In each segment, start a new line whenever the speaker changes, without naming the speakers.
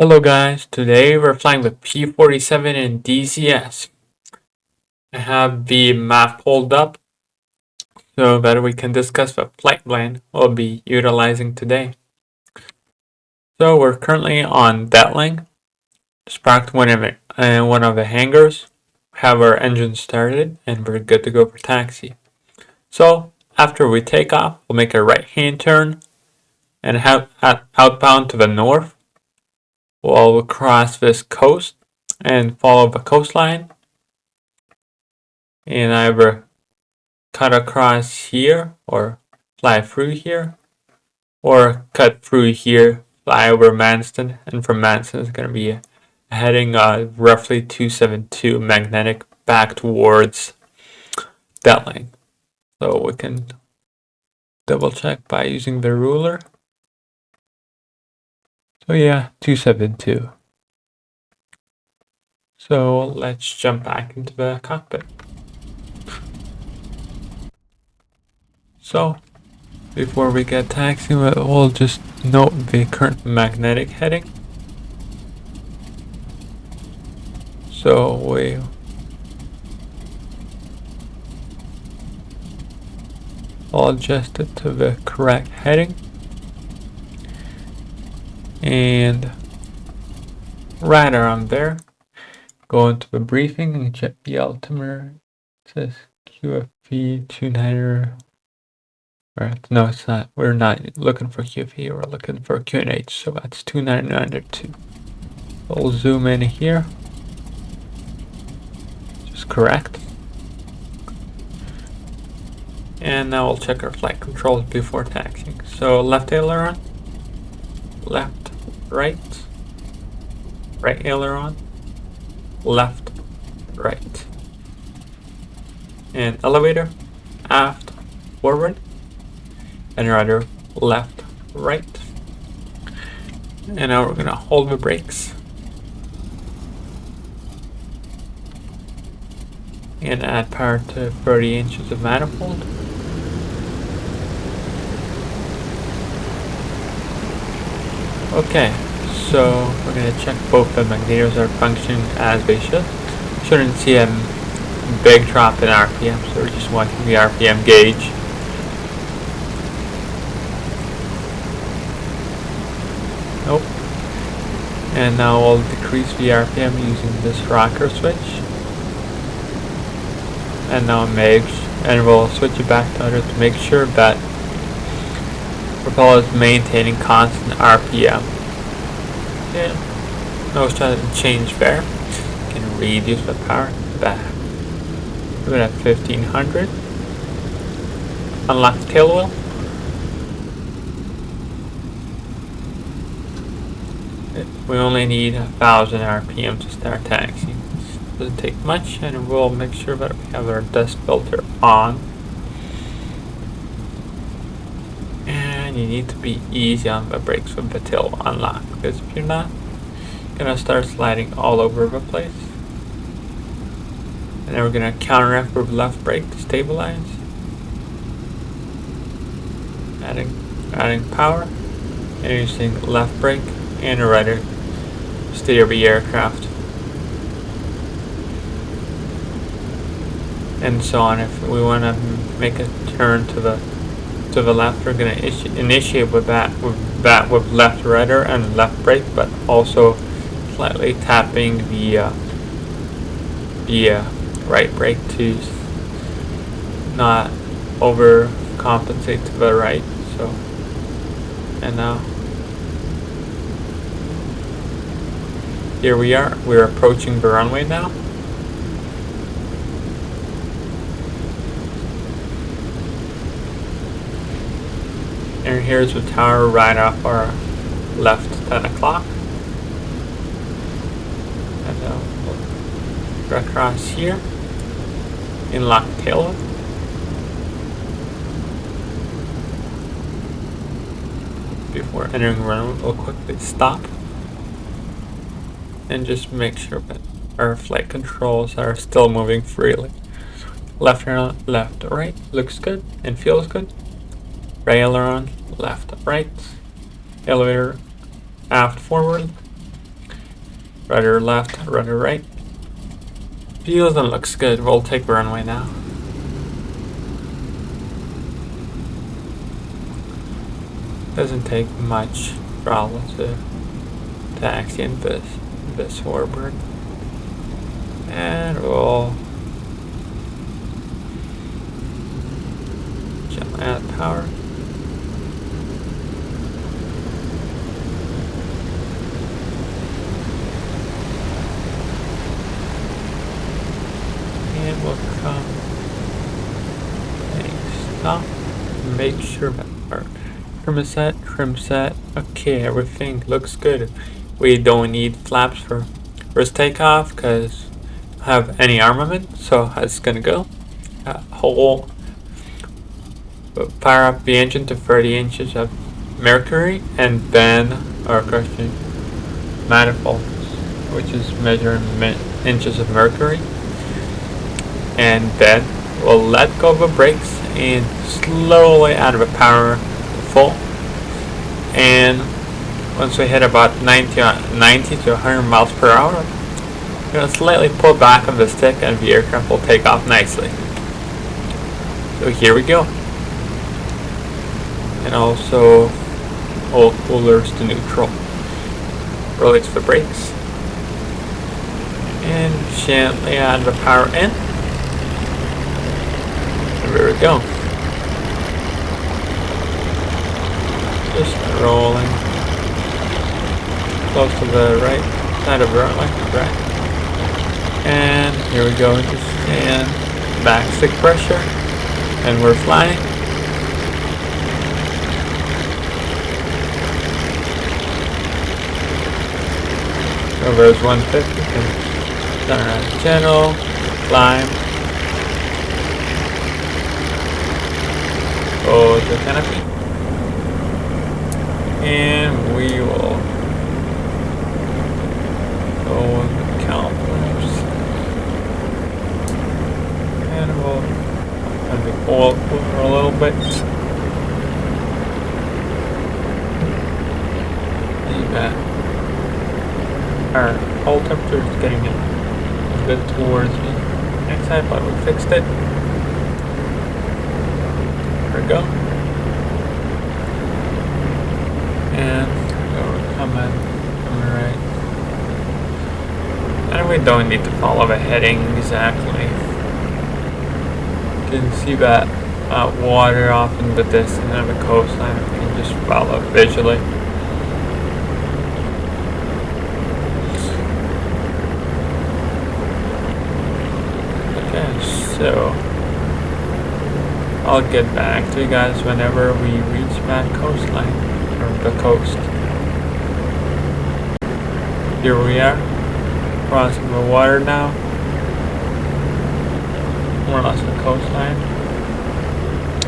Hello guys, today we're flying with P-47 in DCS. I have the map pulled up so that we can discuss the flight plan we'll be utilizing today. So we're currently on Detling, just parked one of the hangars, have our engine started, and we're good to go for taxi. So after we take off, we'll make a right-hand turn and outbound to the north. We'll cross this coast and follow the coastline and either cut across here or fly through here, or cut through here, fly over Manston, and from Manston it's going to be heading roughly 272 magnetic back towards Detling. So we can double check by using the ruler. So yeah, 272. So let's jump back into the cockpit. So before we get taxiing, we'll just note the current magnetic heading. So I'll adjust it to the correct heading. And right around there, go into the briefing and check the altimeter. It says QFP 29er. No, it's not. We're not looking for QFP, we're looking for QNH, so that's 2992. We'll zoom in here. Just correct. And now we'll check our flight controls before taxiing. So left aileron, left, right aileron, left, right. And elevator, aft, forward, and rudder, left, right. And now we're gonna hold the brakes and add power to 30 inches of manifold. Okay, so we're going to check both the magnetors are functioning as they should. Shouldn't see a big drop in RPM, so we're just watching the RPM gauge. Nope. And now we'll decrease the RPM using this rocker switch. And now we'll switch it back to other to make sure that propeller is maintaining constant RPM. Yeah, no sudden change there. You can reduce the power back. We're at 1500. Unlock the tail wheel. We only need 1000 RPM to start taxiing. Doesn't take much, and we'll make sure that we have our dust filter on. And you need to be easy on the brakes with the tail unlock, because if you're not, you're gonna start sliding all over the place. And then we're gonna counteract with left brake to stabilize. Adding power, and using left brake and a rudder to steer the aircraft. And so on. If we want to make a turn to the left, we're going to initiate with left rudder and left brake, but also slightly tapping the right brake to not overcompensate to the right. So, and now here we are. We're approaching the runway now. And here's the tower right off our left 10 o'clock. And we'll go across here and lock tail. Before entering runway, we'll quickly stop and just make sure that our flight controls are still moving freely. Left right looks good and feels good. Right aileron, left, right, elevator, aft, forward, rudder left, rudder right. Feels and looks good. We'll take runway now. Doesn't take much problem to taxi in this forward. And we'll gently add power. And we'll come and stop. Make sure that our trim set. Okay, everything looks good. We don't need flaps for first takeoff because we don't have any armament, so it's gonna go. Whole fire up the engine to 30 inches of mercury, and then our crushing manifold, which is measuring inches of mercury, and then we'll let go of the brakes and slowly add the power to full. And once we hit about 90 to 100 miles per hour, we're going to slightly pull back on the stick and the aircraft will take off nicely. So here we go. And also all coolers to neutral. Release the brakes. And gently add the power in. And there we go. Just rolling. Close to the right side of the runway. Right. And here we go. Just stand back stick pressure. And we're flying. So there's 150. Turn around the channel. Climb. Go to canopy. And we will go with the calipers. And we'll kind of pull over a little bit. See that our hull temperature is getting a bit towards me. Next time, but we fixed it. There we go. And we're coming right. And we don't need to follow the heading exactly. You can see that water off in the distance of the coastline. We can just follow visually. Okay, so I'll get back to you guys whenever we reach that coastline, or the coast. Here we are, crossing the water now. More or less the coastline.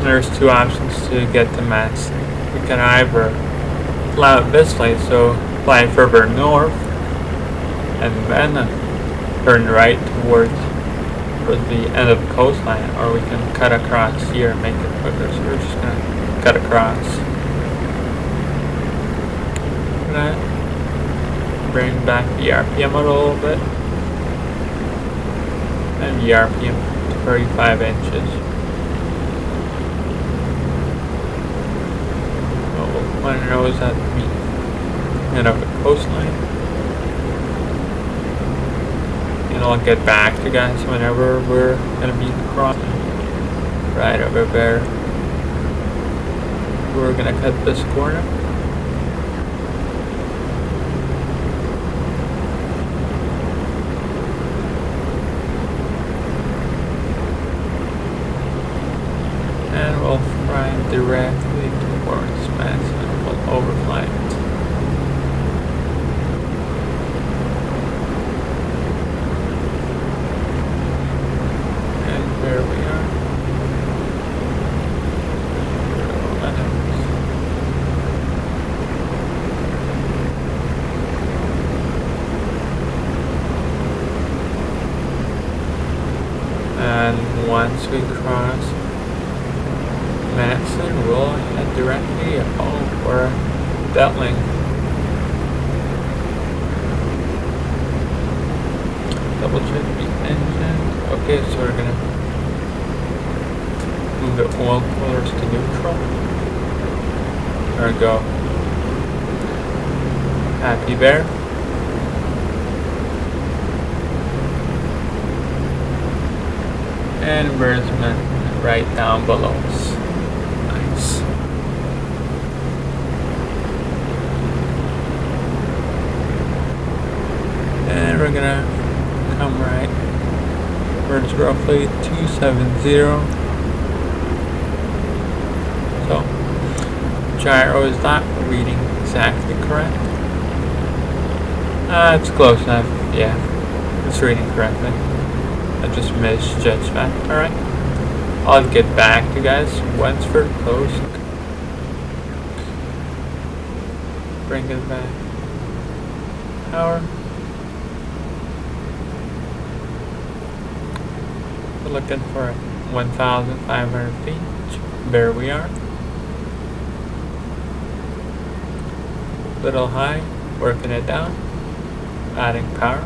There's two options to get to Mats. We can either fly out this way, so fly further north, and then turn right towards the end of the coastline, or we can cut across here and make it quicker. So we're just gonna cut across. Bring back the RPM a little bit, and the RPM to 35 inches. So we'll want to know is at the end of the coastline. And I'll get back to you guys whenever we're gonna be crossing. Right over there. We're gonna cut this corner. And we'll fly directly towards Mats and we'll overfly it. There we are. And once we cross Matson, we'll head directly over Detling. should be engine. Okay, so we're gonna move the oil coolers to neutral. There we go. Happy bear. And embarrassment right down below us. Nice. And we're gonna come right towards roughly 270. So gyro is not reading exactly correct. It's close enough. Yeah, it's reading correctly. I just misjudged that. Alright. I'll get back to you guys once we're close. Bring it back. Power. We're looking for 1,500 feet. There we are. Little high. Working it down. Adding power.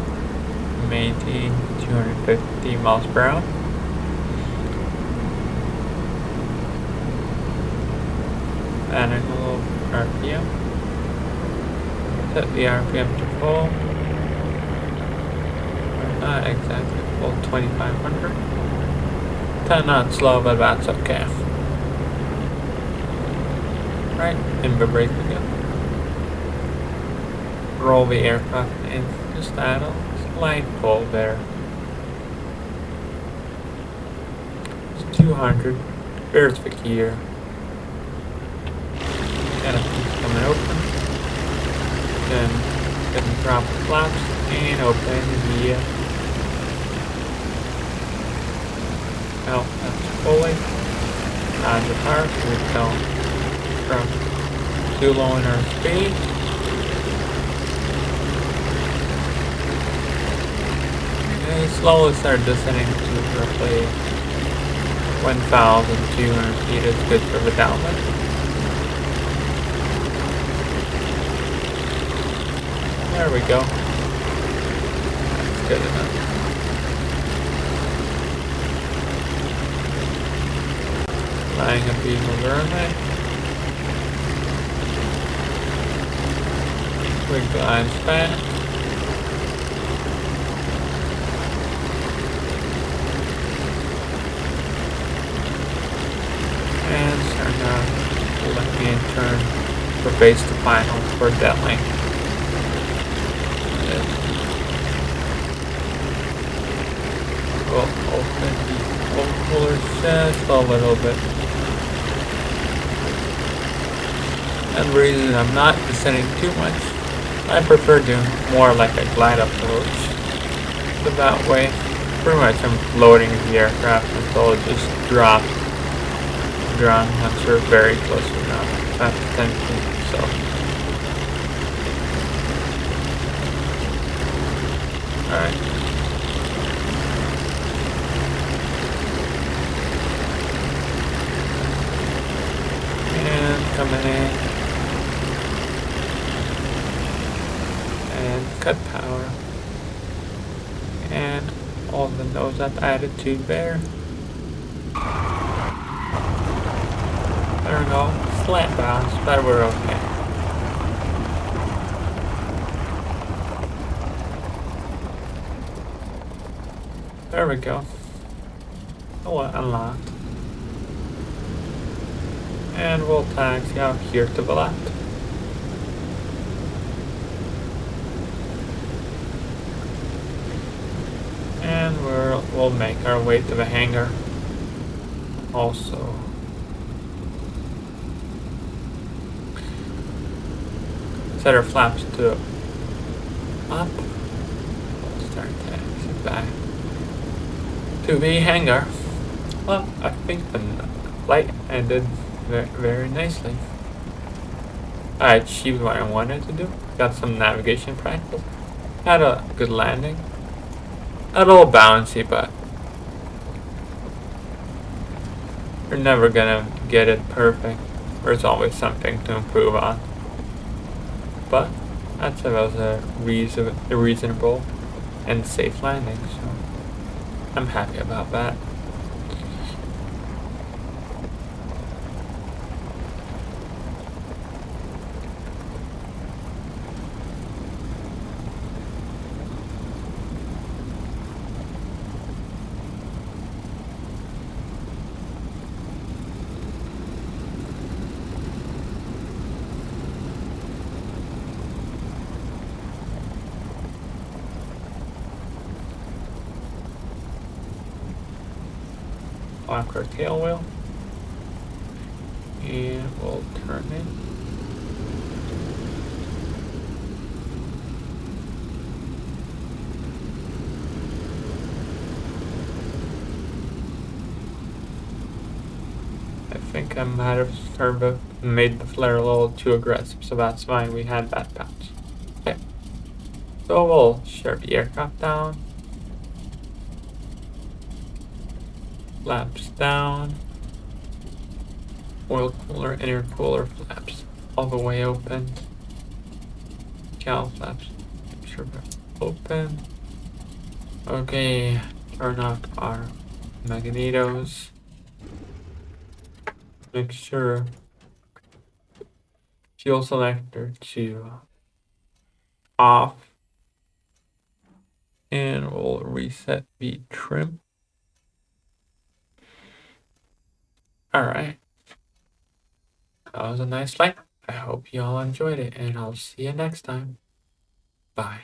Maintain 250 miles per hour. Adding a little RPM. Set the RPM to full. Not exactly full, 2,500. 10 knots slow, but that's okay. Right, and we're braking again. Roll the aircraft in, just add a slight pull there. It's 200. There's the gear. Got a piece coming open. Then gonna drop the flaps and open the oh, that's fully. Add the power so we don't drop too low in our speed. Slowly start descending to roughly 1,200 feet is good for the downwind. There we go. That's good enough. Flying a beam on the runway. Quick glide span. And turn left hand turn for base to final for that length. We'll open the oil cooler just a little bit. And the reason I'm not descending too much, I prefer doing more like a glide approach. So that way, pretty much I'm loading the aircraft until it just drops. Ground once we're very close to ground, 5 to 10 feet, so. Alright. And coming in. And cut power. And all the nose up attitude there. There we go, flat bounce, but we're okay. There we go. Oh, unlocked. And we'll taxi out here to the left. And we'll make our way to the hangar. Also. Set our flaps to up. Start taxi back to the hangar. Well, I think the flight ended very nicely. I achieved what I wanted to do. Got some navigation practice. Had a good landing. Not a little bouncy, but you're never gonna get it perfect. There's always something to improve on. But I'd say that was a reasonable and safe landing, so I'm happy about that. Lock our tail wheel, and we'll turn it. I think I might have made the flare a little too aggressive, so that's why we had that bounce. Okay, so we'll shut the aircraft down, flaps down, oil cooler, intercooler flaps all the way open, cowl flaps, make sure they're open. Okay, turn off our magnetos. Make sure fuel selector to off, and we'll reset the trim. All right, that was a nice flight. I hope you all enjoyed it, and I'll see you next time. Bye.